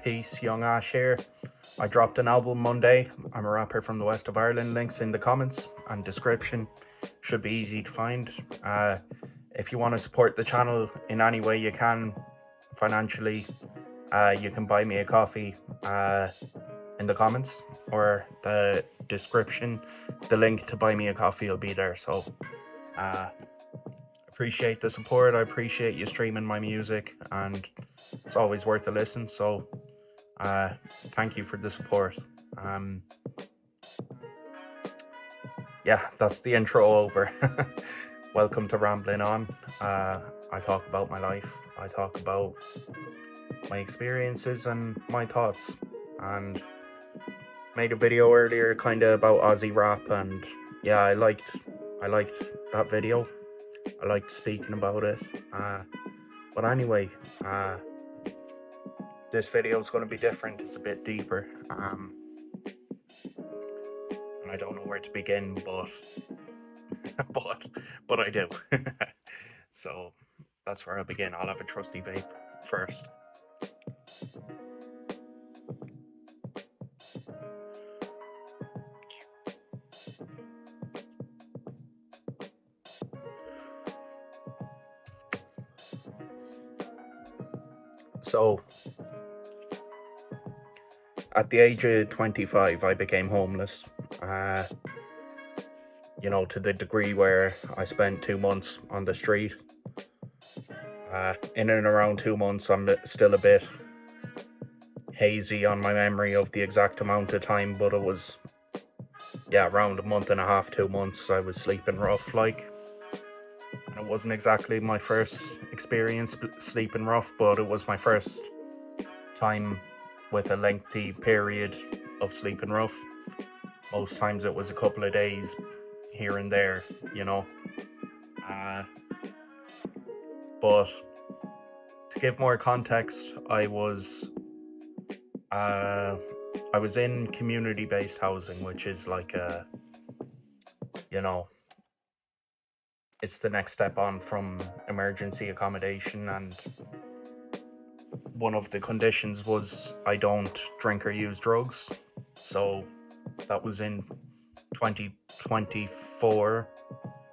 Peace, Young Ash here. I dropped an album Monday. I'm a rapper from the west of Ireland. Links in the comments and description. Should be easy to find. If you want to support the channel in any way you can, financially, you can buy me a coffee in the comments or the description. The link to buy me a coffee will be there. So appreciate the support. I appreciate you streaming my music, and it's always worth a listen. So thank you for the support. Yeah, that's the intro over. Welcome to Rambling On. I talk about my life. I talk about my experiences and my thoughts, and made a video earlier kind of about Aussie rap, and yeah, I liked that video. I liked speaking about it. But anyway, this video is going to be different. It's a bit deeper, and I don't know where to begin, but but I do. So that's where I'll begin. I'll have a trusty vape first. So at the age of 25, I became homeless. You know, to the degree where I spent 2 months on the street. In and around 2 months, I'm still a bit hazy on my memory of the exact amount of time, but it was, yeah, around a month and a half, 2 months, I was sleeping rough, like. And it wasn't exactly my first experience sleeping rough, but it was my first time with a lengthy period of sleeping rough. Most times it was a couple of days here and there, you know. But to give more context, I was in community-based housing, which is like a, you know, it's the next step on from emergency accommodation, and one of the conditions was I don't drink or use drugs. So that was in 2024,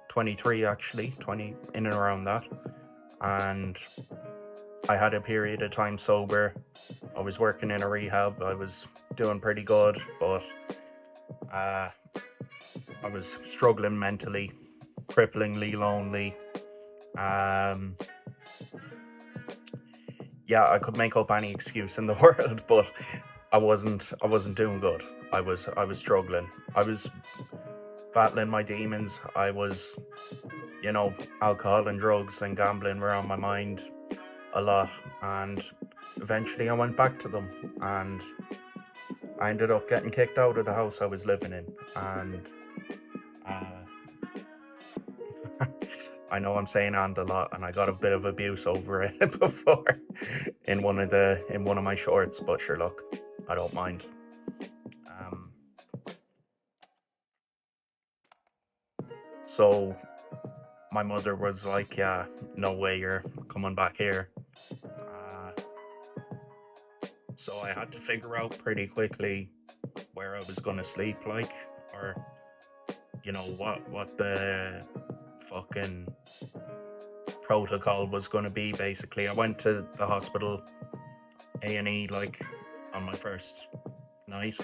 23 actually, 20, in and around that. And I had a period of time sober. I was working in a rehab. I was doing pretty good, but I was struggling mentally, cripplingly lonely. Yeah, I could make up any excuse in the world, but I wasn't doing good. I was struggling. I was battling my demons. I was, you know, alcohol and drugs and gambling were on my mind a lot, and eventually I went back to them, and I ended up getting kicked out of the house I was living in. And I know I'm saying "and" a lot, and I got a bit of abuse over it before in one of my shorts, but sure, look, I don't mind. So my mother was like, yeah, no way you're coming back here. So I had to figure out pretty quickly where I was gonna sleep, like, or, you know, what the fucking protocol was gonna be. Basically, I went to the hospital, A&E, like, on my first night,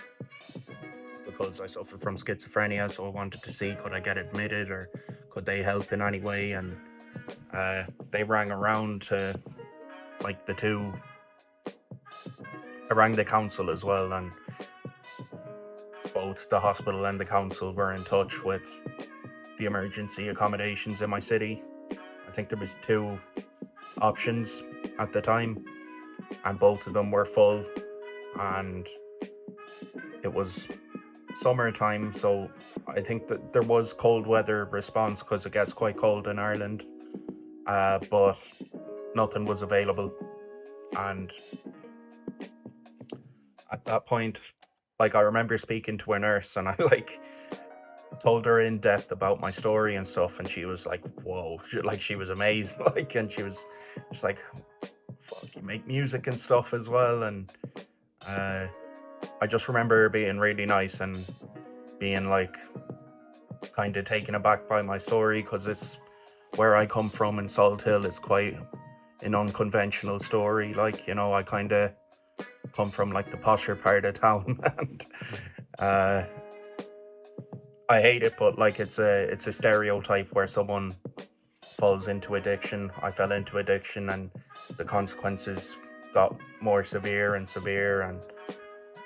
because I suffer from schizophrenia, so I wanted to see, could I get admitted, or could they help in any way? And they rang around to, like, I rang the council as well, and both the hospital and the council were in touch with the emergency accommodations in my city. I think there was 2 options at the time, and both of them were full, and it was summertime, so I think that there was cold weather response because it gets quite cold in Ireland, but nothing was available. And at that point, like, I remember speaking to a nurse, and I like told her in depth about my story and stuff, and she was like, whoa, she was amazed, like, and she was just like, fuck, you make music and stuff as well. And I just remember being really nice and being like kind of taken aback by my story, because it's where I come from in Salt Hill. It's quite an unconventional story. Like, you know, I kind of come from like the posher part of town, and uh, I hate it, but like it's a stereotype where someone falls into addiction. I fell into addiction, and the consequences got more severe and severe, and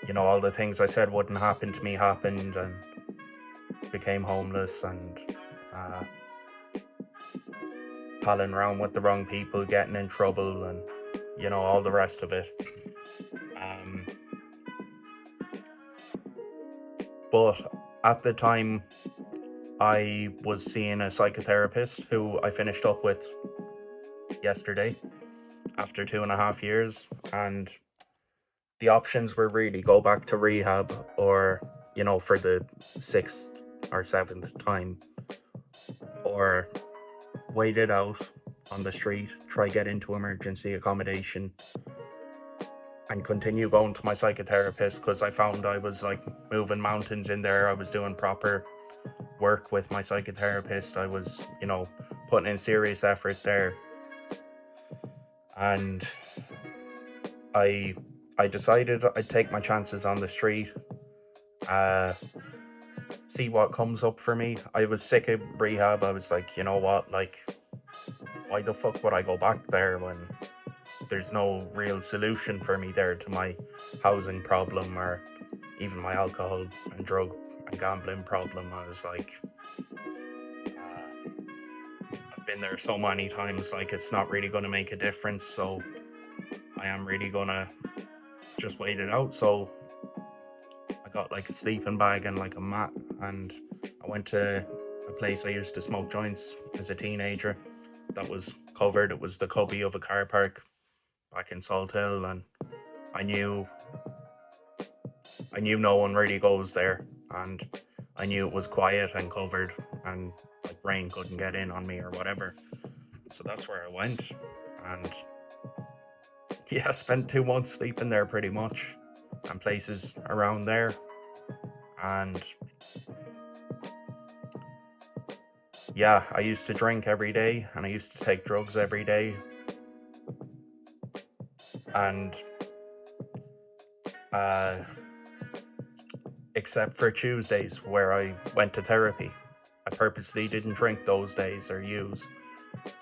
you know, all the things I said wouldn't happen to me happened, and became homeless, and uh, palling around with the wrong people, getting in trouble, and you know, all the rest of it. Um, but at the time, I was seeing a psychotherapist who I finished up with yesterday after 2.5 years, and the options were really go back to rehab, or, you know, for the sixth or seventh time, or wait it out on the street, try get into emergency accommodation, and continue going to my psychotherapist, because I found I was like moving mountains in there. I was doing proper work with my psychotherapist. I was, you know, putting in serious effort there. And I I decided I'd take my chances on the street, uh, see what comes up for me. I was sick of rehab. I was like, you know what, like, why the fuck would I go back there when there's no real solution for me there to my housing problem, or even my alcohol and drug and gambling problem. I was like, I've been there so many times, like, it's not really going to make a difference, so I am really going to just wait it out. So I got like a sleeping bag and like a mat, and I went to a place I used to smoke joints as a teenager that was covered. It was the cubby of a car park back in Salt Hill, and I knew no one really goes there, and I knew it was quiet and covered, and like rain couldn't get in on me or whatever. So that's where I went, and yeah, I spent 2 months sleeping there pretty much, and places around there. And yeah, I used to drink every day, and I used to take drugs every day, and uh, except for Tuesdays where I went to therapy, I purposely didn't drink those days or use.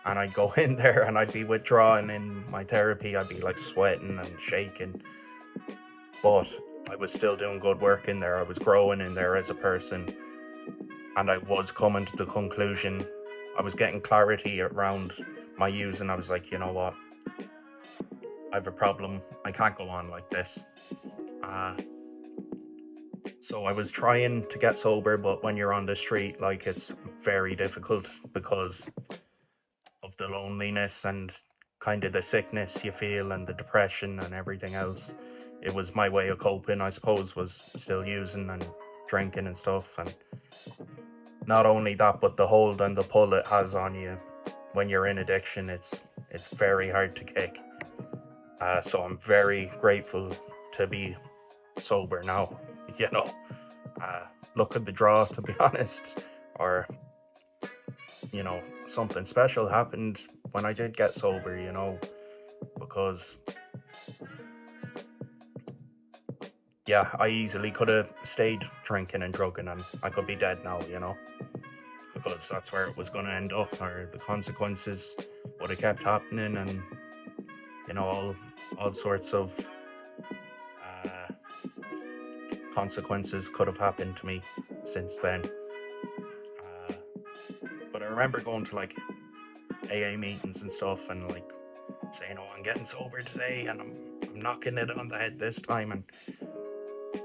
And I'd go in there and I'd be withdrawing in my therapy. I'd be like sweating and shaking, but I was still doing good work in there. I was growing in there as a person, and I was coming to the conclusion. I was getting clarity around my use, and I was like, you know what? I have a problem. I can't go on like this. So I was trying to get sober, but when you're on the street, like, it's very difficult because of the loneliness and kind of the sickness you feel and the depression and everything else. It was my way of coping, I suppose, was still using and drinking and stuff. And not only that, but the hold and the pull it has on you when you're in addiction, it's very hard to kick. So I'm very grateful to be sober now. You know, luck of the draw, to be honest, or, you know, something special happened when I did get sober, you know, because yeah, I easily could have stayed drinking and drugging, and I could be dead now, you know, because that's where it was going to end up, or the consequences would have kept happening, and, you know, all sorts of consequences could have happened to me since then. But I remember going to like AA meetings and stuff, and like saying, "Oh, I'm getting sober today, and I'm knocking it on the head this time." And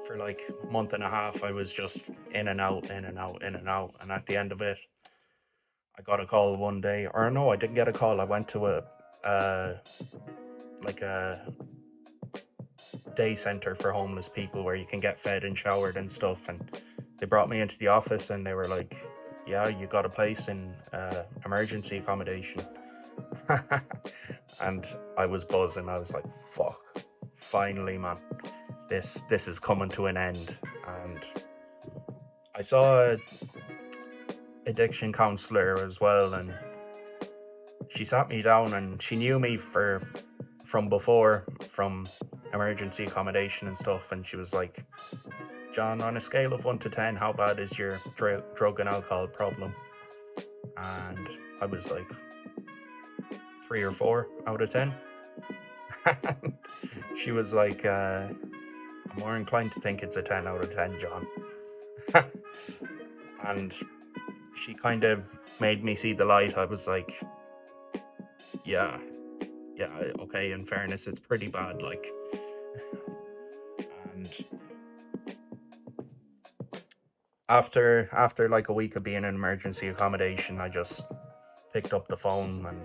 for like a month and a half, I was just in and out, in and out, in and out. And at the end of it, I got a call one day, or no, I didn't get a call. I went to a day center for homeless people where you can get fed and showered and stuff, and they brought me into the office and they were like, "Yeah, you got a place in emergency accommodation." And I was buzzing. I was like, fuck, finally, man. this is coming to an end. And I saw a addiction counselor as well, and she sat me down, and she knew me from before, from emergency accommodation and stuff, and she was like, John, on a scale of 1 to 10, how bad is your drug and alcohol problem? And I was like, 3 or 4 out of 10. She was like, I'm more inclined to think it's a 10 out of 10, John. And she kind of made me see the light. I was like, yeah, okay, in fairness, it's pretty bad, like. And after like a week of being in emergency accommodation, I just picked up the phone and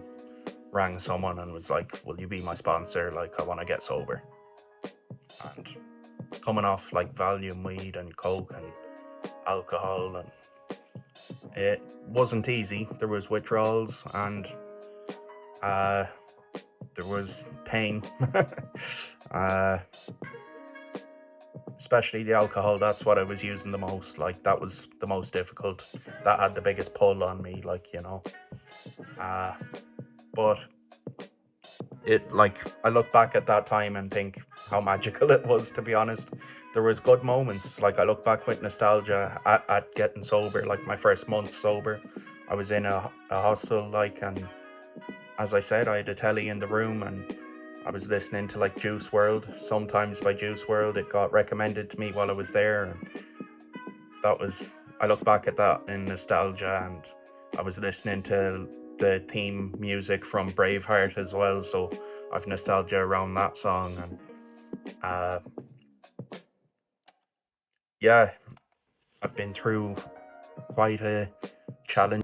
rang someone and was like, will you be my sponsor? Like, I want to get sober. And it's coming off like Valium, weed and coke and alcohol, and it wasn't easy. There was withdrawals, and there was pain. Especially the alcohol, that's what I was using the most. Like, that was the most difficult. That had the biggest pull on me, like, you know. But it, like, I look back at that time and think how magical it was, to be honest. There was good moments. Like, I look back with nostalgia at getting sober, like my first month sober. I was in a hostel, like, and as I said, I had a telly in the room, and I was listening to like Juice WRLD. Sometimes by Juice WRLD, it got recommended to me while I was there, and that was, I look back at that in nostalgia, and I was listening to the theme music from Braveheart as well, so I've nostalgia around that song. And yeah, I've been through quite a challenge.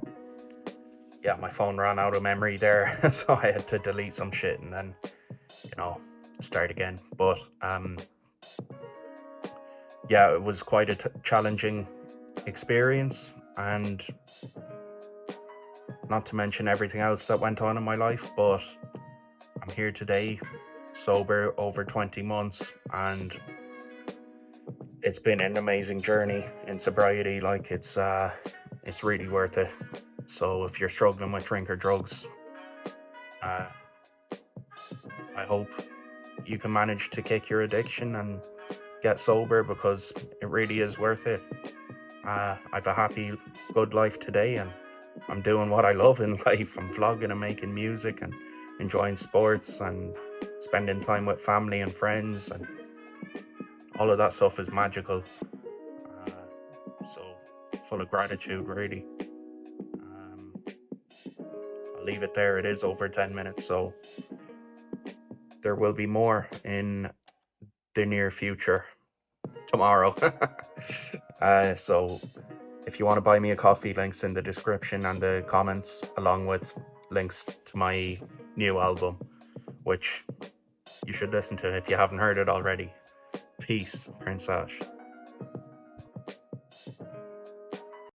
Yeah, my phone ran out of memory there, so I had to delete some shit and then, you know, start again. But yeah, it was quite a challenging experience, and not to mention everything else that went on in my life. But I'm here today, sober over 20 months, and it's been an amazing journey in sobriety. Like, it's really worth it. So if you're struggling with drink or drugs, I hope you can manage to kick your addiction and get sober, because it really is worth it. I've a happy, good life today, and I'm doing what I love in life. I'm vlogging and making music and enjoying sports and spending time with family and friends, and all of that stuff is magical. So full of gratitude, really. I'll leave it there. It is over 10 minutes, so there will be more in the near future, tomorrow. So if you want to buy me a coffee, links in the description and the comments, along with links to my new album, which you should listen to if you haven't heard it already. Peace, Prince Ash.